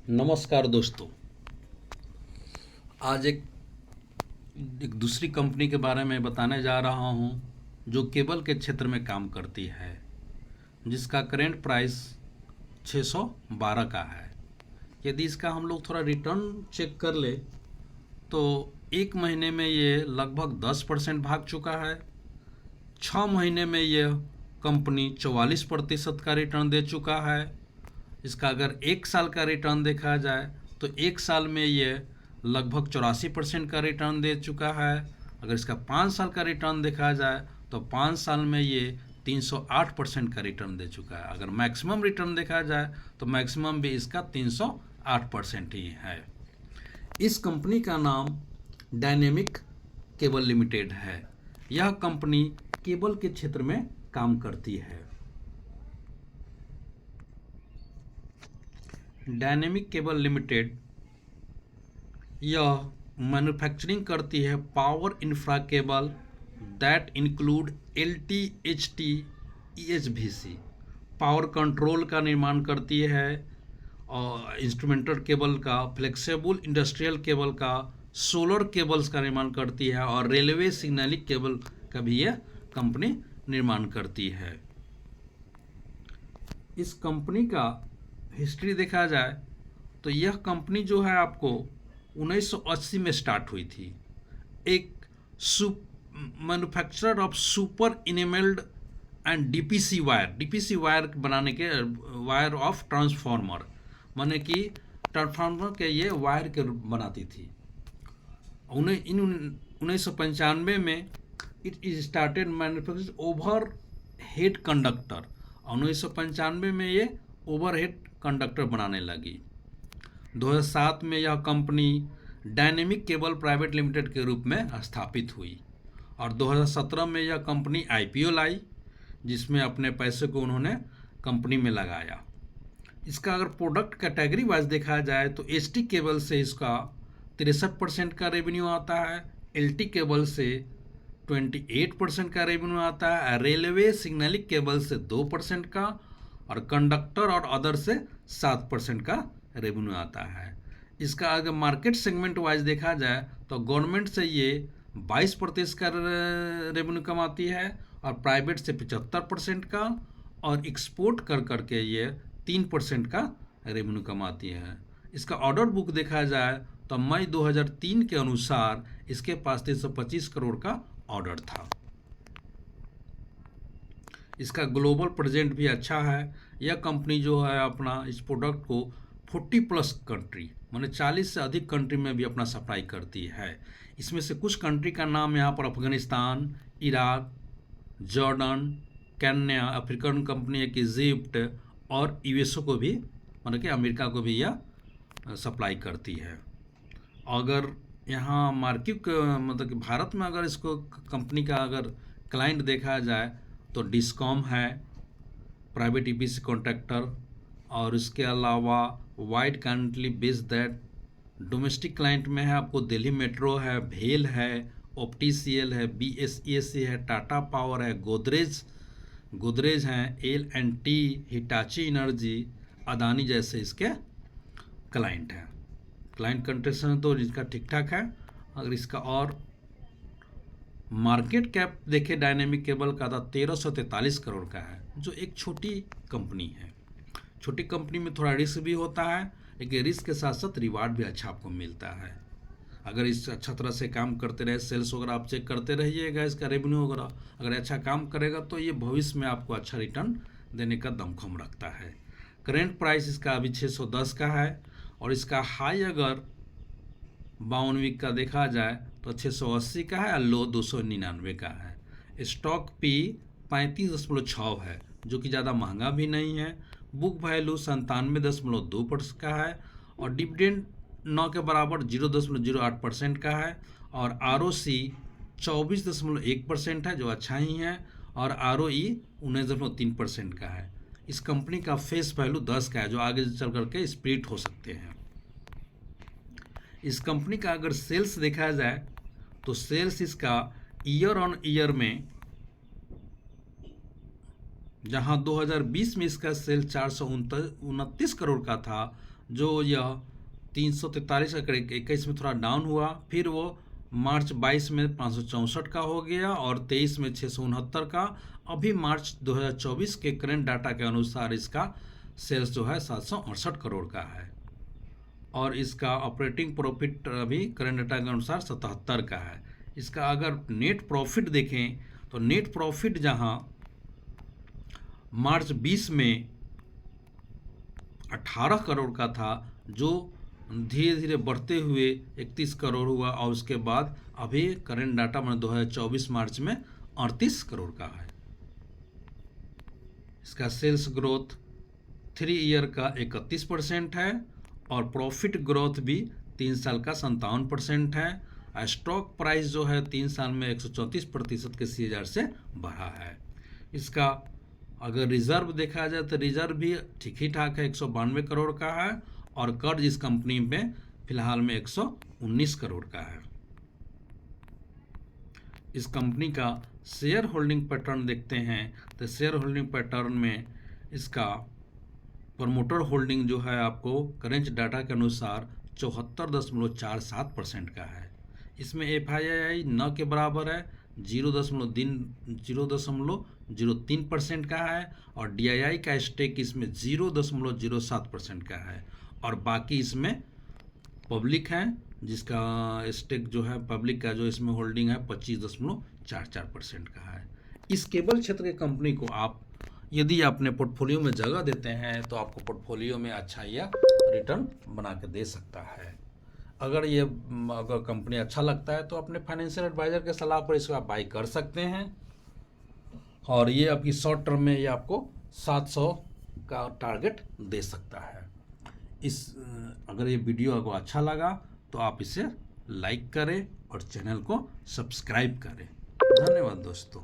नमस्कार दोस्तों। आज एक दूसरी कंपनी के बारे में बताने जा रहा हूं जो केबल के क्षेत्र में काम करती है, जिसका करेंट प्राइस 612 का है। यदि इसका हम लोग थोड़ा रिटर्न चेक कर ले तो एक महीने में ये लगभग 10% भाग चुका है। 6 महीने में ये कंपनी 44% का रिटर्न दे चुका है। इसका अगर एक साल का रिटर्न देखा जाए तो एक साल में ये लगभग 84% का रिटर्न दे चुका है। अगर इसका 5 साल का रिटर्न देखा जाए तो 5 साल में ये 308% का रिटर्न दे चुका है। अगर मैक्सिमम रिटर्न देखा जाए तो मैक्सिमम भी इसका 308% ही है। इस कंपनी का नाम डायनेमिक केबल लिमिटेड है। यह कंपनी केबल के क्षेत्र में काम करती है। डायनेमिक केबल लिमिटेड यह मैन्युफैक्चरिंग करती है power infra cable that include LT, HT, EHVC। Power control का निर्माण करती है और इंस्ट्रूमेंटेड केबल का, फ्लेक्सिबल इंडस्ट्रियल केबल का, सोलर केबल्स का निर्माण करती है और रेलवे सिग्नलिंग केबल का भी यह कंपनी निर्माण करती है। इस कंपनी का हिस्ट्री देखा जाए तो यह कंपनी जो है आपको 1980 में स्टार्ट हुई थी। एक manufacturer of super enamelled and DPC wire बनाने के, वायर ऑफ ट्रांसफार्मर, माने कि ट्रांसफार्मर के ये वायर के बनाती थी। 1995 में it is started manufacture over head conductor. 1995 में ये ओवरहेड कंडक्टर बनाने लगी। 2007 में यह company dynamic cable private limited के रूप में स्थापित हुई और 2017 में यह कंपनी IPO लाई, जिसमें अपने पैसे को उन्होंने कंपनी में लगाया। इसका अगर प्रोडक्ट कैटेगरी वाइज देखा जाए तो HT केबल से इसका 63% का रेवेन्यू आता है, LT केबल से 28% का रेवेन्यू आता है, रेलवे सिग्नलिंग केबल से 2% का और कंडक्टर और अदर से 7% का रेवेन्यू आता है। इसका अगर मार्केट सेगमेंट वाइज देखा जाए तो गवर्नमेंट से ये 22% का रेवेन्यू कमाती है और प्राइवेट से 75% का और एक्सपोर्ट कर करके ये 3% का रेवेन्यू कमाती है। इसका ऑर्डर बुक देखा जाए तो मई 2003 के अनुसार इसके पास 325 करोड़ का ऑर्डर था। इसका ग्लोबल प्रेजेंट भी अच्छा है। यह कंपनी जो है अपना इस प्रोडक्ट को 40+ कंट्री, माने 40 से अधिक कंट्री में भी अपना सप्लाई करती है। इसमें से कुछ कंट्री का नाम यहाँ पर Afghanistan, Iraq, Jordan, Kenya, African company है कि इजिप्ट और USA को भी, माने कि अमेरिका को भी यह सप्लाई करती है। अगर यहाँ मार्केट मतलब कि भारत में अगर इसको कंपनी का अगर क्लाइंट देखा जाए तो डिस्कॉम है, प्राइवेट EPC कॉन्ट्रैक्टर, और इसके अलावा wide currently based that domestic client में है आपको दिल्ली मेट्रो है, भेल है, OPTCL है, BSESC है, टाटा पावर है, गोदरेज हैं, L&T, हिटाची एनर्जी, अदानी जैसे इसके क्लाइंट हैं। क्लाइंट कंट्रीब्यूशन तो इसका ठीक ठाक है। अगर इसका और मार्केट कैप देखे डायनेमिक केबल का था 1343 करोड़ का है, जो एक छोटी कंपनी है। छोटी कंपनी में थोड़ा रिस्क भी होता है, लेकिन रिस्क के साथ साथ रिवार्ड भी अच्छा आपको मिलता है। अगर इस अच्छा तरह से काम करते रहे, सेल्स वगैरह आप चेक करते रहिएगा, इसका रेवेन्यू वगैरह अगर अच्छा काम करेगा तो ये भविष्य में आपको अच्छा रिटर्न देने का दमखम रखता है। करेंट प्राइस इसका अभी 610 का है और इसका हाई अगर 52 वीक का देखा जाए तो 680 का है और लो 299 का है। स्टॉक P 35.6 है, जो कि ज़्यादा महंगा भी नहीं है। बुक वैल्यू 97.2% का है और डिविडेंड 9 के बराबर 0.08% का है और ROC 24.1% है, जो अच्छा ही है, और ROE 19.3% का है। इस कंपनी का फेस वैल्यू 10 का है, जो आगे चल करके स्प्लिट हो सकते हैं। इस कंपनी का अगर सेल्स देखा जाए तो सेल्स इसका ईयर ऑन ईयर में, जहां 2020 में इसका सेल 429 करोड़ का था, जो यह 343 का करीब 21 में थोड़ा डाउन हुआ, फिर वो मार्च 22 में 564 का हो गया और 23 में 669 का। अभी मार्च 2024 के करंट डाटा के अनुसार इसका सेल्स जो है 768 करोड़ का है और इसका ऑपरेटिंग प्रॉफिट अभी करंट डाटा के अनुसार 77 का है। इसका अगर नेट प्रॉफिट देखें तो नेट प्रॉफिट जहां मार्च 20 में 18 करोड़ का था, जो धीरे धीरे बढ़ते हुए 31 करोड़ हुआ और उसके बाद अभी करंट डाटा में 2024 मार्च में 38 करोड़ का है। इसका सेल्स ग्रोथ 3 ईयर का 31% है और प्रॉफिट ग्रोथ भी 3 साल का 57% है। स्टॉक प्राइस जो है 3 साल में 134% के CAGR से बढ़ा है। इसका अगर रिजर्व देखा जाए तो रिजर्व भी ठीक ही ठाक है, 192 करोड़ का है और कर्ज इस कंपनी में फिलहाल में 119 करोड़ का है। इस कंपनी का शेयर होल्डिंग पैटर्न देखते हैं तो शेयर होल्डिंग पैटर्न में इसका प्रमोटर होल्डिंग जो है आपको करेंट डाटा के अनुसार 74.47% का है। इसमें FII न के बराबर है, 0.03% का है और DII का स्टेक इसमें 0.07% का है और बाकी इसमें पब्लिक है जिसका स्टेक जो है पब्लिक का जो इसमें होल्डिंग है 25.44% का है। इस केबल क्षेत्र की कंपनी को आप यदि अपने पोर्टफोलियो में जगह देते हैं तो आपको पोर्टफोलियो में अच्छा या रिटर्न बना के दे सकता है। अगर कंपनी अच्छा लगता है तो अपने फाइनेंशियल एडवाइजर के सलाह पर इसको आप बाई कर सकते हैं और ये आपकी शॉर्ट टर्म में ये आपको 700 का टारगेट दे सकता है। अगर ये वीडियो आपको अच्छा लगा तो आप इसे लाइक करें और चैनल को सब्सक्राइब करें। धन्यवाद दोस्तों।